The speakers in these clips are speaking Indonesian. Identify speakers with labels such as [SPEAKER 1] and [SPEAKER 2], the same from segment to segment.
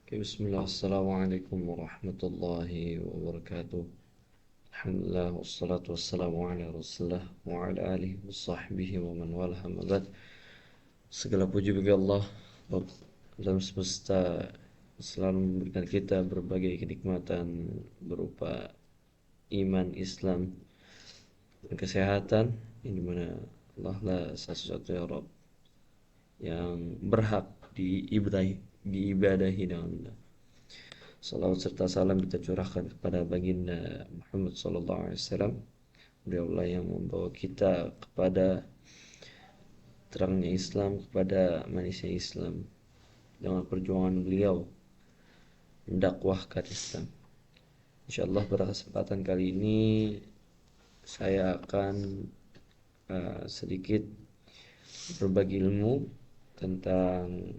[SPEAKER 1] Bismillah, Assalamualaikum warahmatullahi wabarakatuh. Alhamdulillah, wassalatu wassalamu ala rasulullah wa ala alihi wa sahbihi wa man walah, amma ba'd. Segala puji bagi Allah, Rabb alam semesta, selalu memberikan kita berbagai kenikmatan berupa iman, Islam, dan kesehatan, yang dimana Allah lah satu-satunya Rabb yang berhak diibadahi dengan benar. Salawat serta salam kita curahkan kepada baginda Muhammad sallallahu alaihi wasallam. Beliaulah yang membawa kita kepada terangnya Islam, kepada manisnya Islam dengan perjuangan beliau mendakwahkan Islam. Insyaallah pada kesempatan kali ini saya akan sedikit berbagi ilmu tentang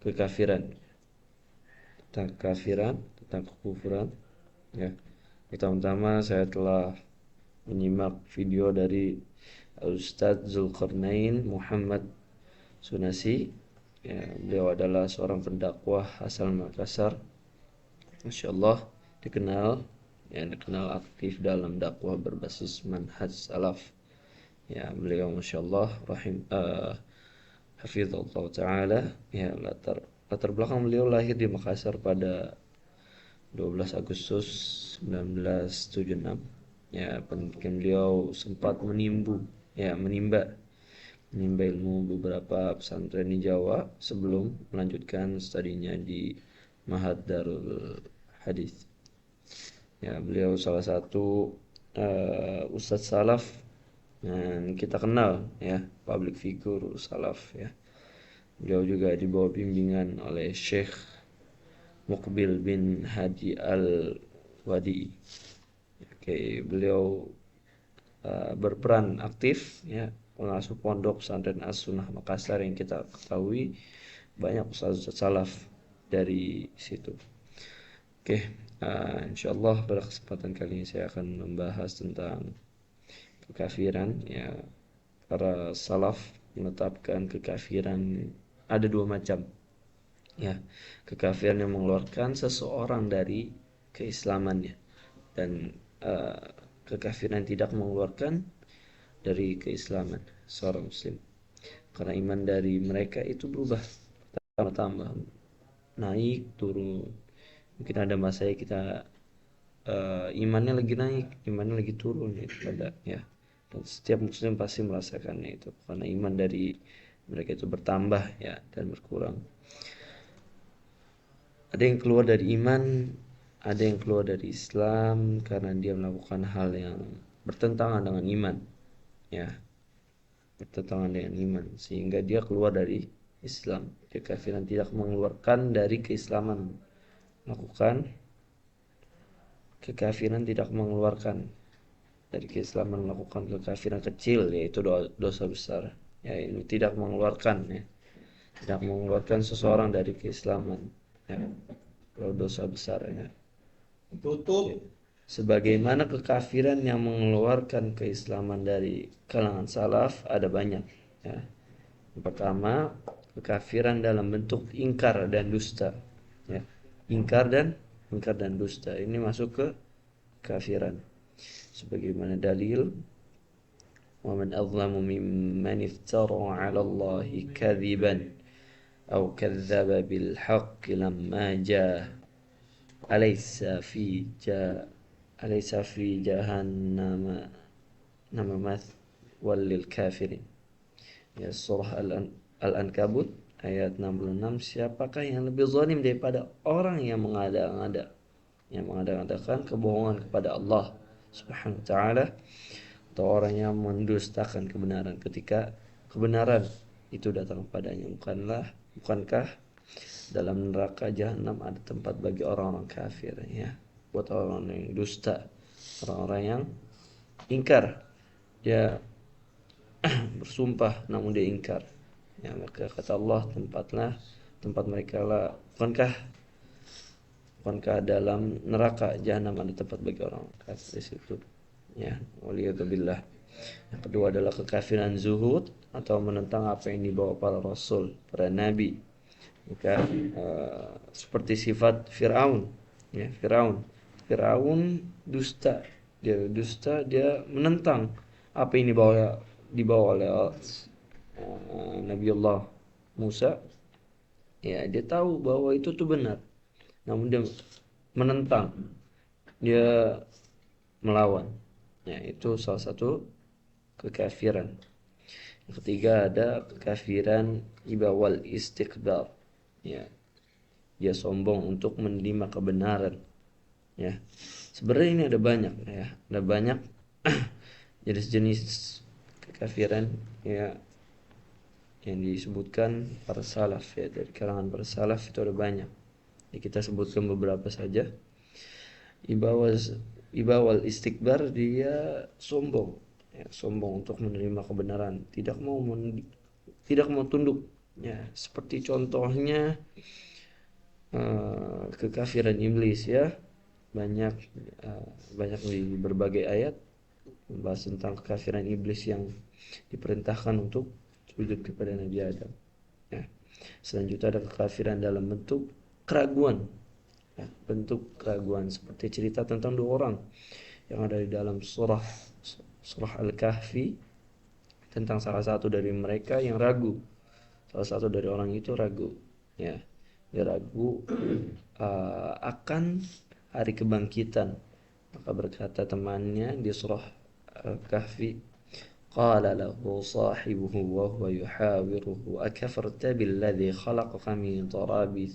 [SPEAKER 1] kekafiran, tentang kekufuran. Ya, pertama-tama saya telah menyimak video dari Ustadz Zulkarnain Muhammad Sunasi. Ya, beliau adalah seorang pendakwah asal Makassar. Masya Allah, dikenal aktif dalam dakwah berbasis manhaj salaf. Ya, beliau Masya Allah hafizallahu ta'ala. Ya, latar belakang beliau lahir di Makassar pada 12 Agustus 1976. Ya, pendidikan beliau sempat menimba ilmu beberapa pesantren di Jawa sebelum melanjutkan studinya di Ma'had Darul Hadis. Ya, beliau salah satu ustadz salaf yang kita kenal, ya, public figure salaf, ya. Beliau juga dibawa bimbingan oleh Syekh Muqbil bin Hadi Al-Wadi. Oke, beliau berperan aktif, ya, pengasuh pondok pesantren As-Sunnah Makassar yang kita ketahui banyak ustaz salaf dari situ. Oke, insyaallah pada kesempatan kali ini saya akan membahas tentang kekafiran. Ya, para salaf menetapkan kekafiran ada dua macam. Ya, kekafiran yang mengeluarkan seseorang dari keislamannya, dan kekafiran tidak mengeluarkan dari keislaman seorang muslim, karena iman dari mereka itu berubah, tambah, naik turun. Mungkin ada masanya kita imannya lagi naik, imannya lagi turun, itu pada, ya. Dan setiap muslim pasti merasakannya itu, karena iman dari mereka itu bertambah, ya, dan berkurang. Ada yang keluar dari iman, ada yang keluar dari Islam karena dia melakukan hal yang bertentangan dengan iman, ya, bertentangan dengan iman, sehingga dia keluar dari Islam. Kekafiran tidak mengeluarkan dari keislaman, melakukan kekafiran tidak mengeluarkan dari keislaman, melakukan kekafiran kecil, yaitu dosa besar. Ya, ini tidak mengeluarkan, ya, tidak mengeluarkan seseorang dari keislaman, ya, kalau dosa besar, ya. Tutup. Sebagaimana kekafiran yang mengeluarkan keislaman dari kalangan salaf ada banyak, ya. Yang pertama, kekafiran dalam bentuk ingkar dan dusta, ya. Ingkar dan dusta ini masuk ke kekafiran. Sebagaimana dalil, wa man azlamu mimman iftara 'ala Allahi kadziban aw kadzdzaba bil haqqi lamma jaa alaysa fi jahannam math walil kafirin. Ya, surah Al-Ankabut ayat 66. Siapakah yang lebih zalim daripada orang yang mengada-ngadakan kebohongan kepada Allah Subhanahu wa taala, atau orang yang mendustakan kebenaran ketika kebenaran itu datang padanya. Bukankah dalam neraka jahanam ada tempat bagi orang-orang kafir, ya, buat orang yang dusta, orang-orang yang ingkar. Dia bersumpah namun dia ingkar, ya, maka kata Allah, tempat mereka lah. Bukankah dalam neraka jahanam ada tempat bagi orang kafir di situ, ya, waliyadzubillah. Yang kedua adalah kekafiran zuhud, atau menentang apa yang dibawa para rasul, para nabi, maka seperti sifat Firaun, ya Firaun dia menentang apa ini dibawa oleh Nabiullah Musa. Ya, dia tahu bahwa itu tuh benar, namun dia menentang, dia melawan. Ya, itu salah satu kekafiran. Yang ketiga ada kekafiran ibawal istikbar. Ya, dia sombong untuk menerima kebenaran. Ya, sebenarnya ini ada banyak, ya, ada banyak jenis-jenis kekafiran, ya, yang disebutkan para salaf, ya, dari kalangan para salaf itu ada banyak. Ya, kita sebutkan beberapa saja. Ibawal istikbar, dia sombong, ya, sombong untuk menerima kebenaran, tidak mau tunduk, ya, seperti contohnya kekafiran iblis, ya, banyak banyak di berbagai ayat membahas tentang kekafiran iblis yang diperintahkan untuk sujud kepada Nabi Adam, ya. Selanjutnya ada kekafiran dalam bentuk keraguan, ya, bentuk keraguan seperti cerita tentang dua orang yang ada di dalam surah Al-Kahfi, tentang salah satu dari mereka yang ragu. Salah satu dari orang itu ragu, ya, dia ragu akan hari kebangkitan. Maka berkata temannya di surah Al-Kahfi, qala lahu sahibuhu wa huwa yuhawiruhu akafarta billadhi khalaqaka min turabi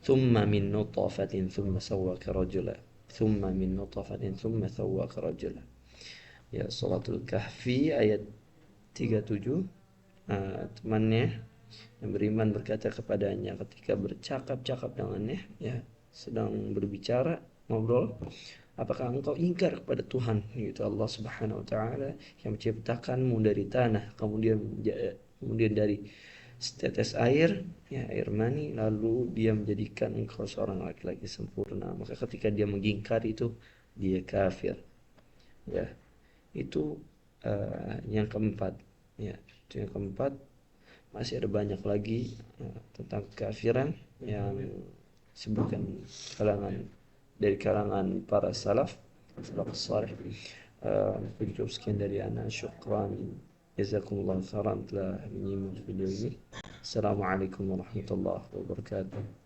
[SPEAKER 1] thumma min nutfatin thumma sawwaka rajula thumma min nutfatin thumma sawwaka rajula. Ya, suratul Kahfi ayat 37. Temannya yang beriman berkata kepadanya ketika bercakap-cakap dengannya, ya, sedang berbicara, ngobrol, apakah engkau ingkar kepada Tuhan, yaitu Allah Subhanahu wa taala, yang menciptakanmu dari tanah, kemudian dari setetes air, ya, air mani, lalu dia menjadikan engkau seorang laki-laki sempurna. Maka ketika dia mengingkar itu, dia kafir, ya. Itu yang keempat, ya. Itu yang keempat. Masih ada banyak lagi tentang kekafiran yang disebutkan dari kalangan para salaf salih. Cukup sekian dari ana, syukran jazakumullah khairan telah menyimak video ini. Assalamualaikum warahmatullahi wabarakatuh.